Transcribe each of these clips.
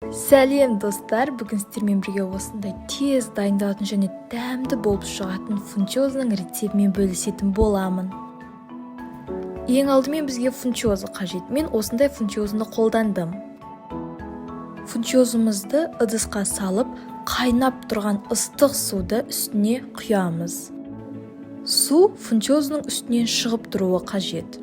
Сәлем достар, бүгін сіздермен бірге осындай тез дайындалатын және дәмді болып шығатын фунчозының рецептімен бөлісетін боламын. Ең алдымен бізге фунчозы қажет. Мен осындай фунчозыны қолдандым. Фунчозымызды ыдысқа салып, қайнап тұрған ыстық суды үстіне құямыз. Су фунчозының үстінен шығып тұруы қажет.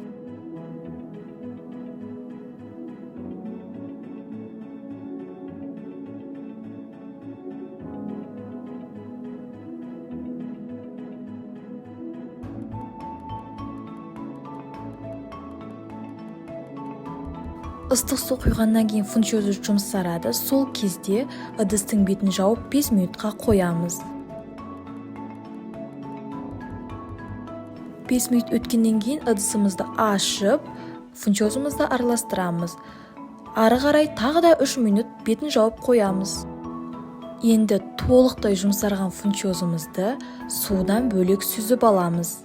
Ыстық су құйғаннан кейін фунчозы жұмсарады. Сол кезде ыдыстың бетін жауып 5 минутқа қоямыз. 5 минут өткеннен кейін ыдысымызды ашып, фунчозымызды араластырамыз. Ары қарай тағы да 3 минут бетін жауып қоямыз. Енді толықтай жұмсарған фунчозымызды судан бөлек сүзіп аламыз.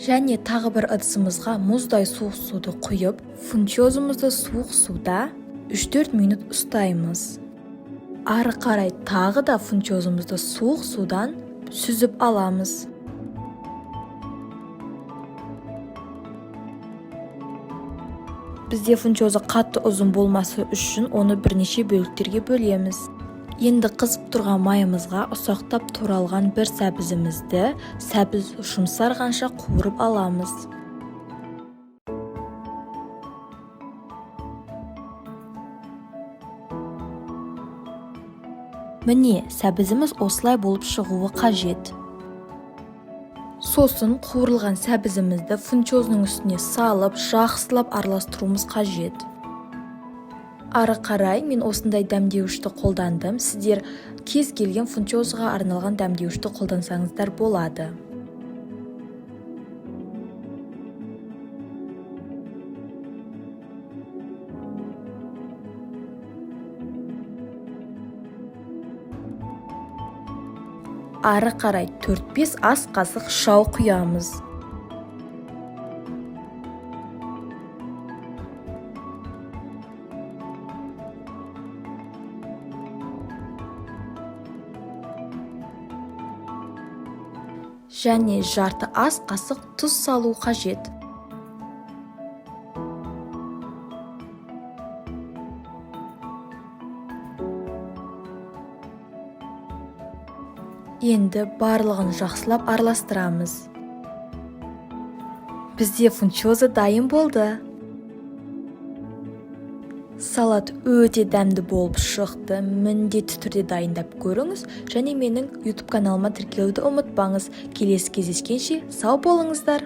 Және тағы бір ыдысымызға мұздай суық суды құйып, фунчозымызды суық суда 3-4 минут ұстаймыз. Ары қарай тағы да фунчозымызды суық судан сүзіп аламыз. Бізде фунчозы қатты ұзын болмасы үшін оны бірнеше бөліктерге бөлеміз. Енді қызып тұрған майымызға ұсақтап туралған бір сәбізімізді сәбіз жұмсарғанша қуырып аламыз. Міне, сәбізіміз осылай болып шығуы қажет. Сосын қуырылған сәбізімізді фунчозының үстіне салып, жақсылап араластыруымыз қажет. Ары қарай мен осындай дәмдеуішті қолдандым. Сіздер кез келген фунчозыға арналған дәмдеуішті қолдансаңыздар болады. Ары қарай 4-5 ас қасық шау құямыз. Және жарты ас қасық тұз салу қажет. Енді барлығын жақсылап араластырамыз. Бізде фунчозы дайын болды. Салат өте дәмді болып шықты. Міндетті түрде дайындап көріңіз және менің YouTube каналыма тіркелуді ұмытпаңыз. Келесі кездескенше сау болыңыздар.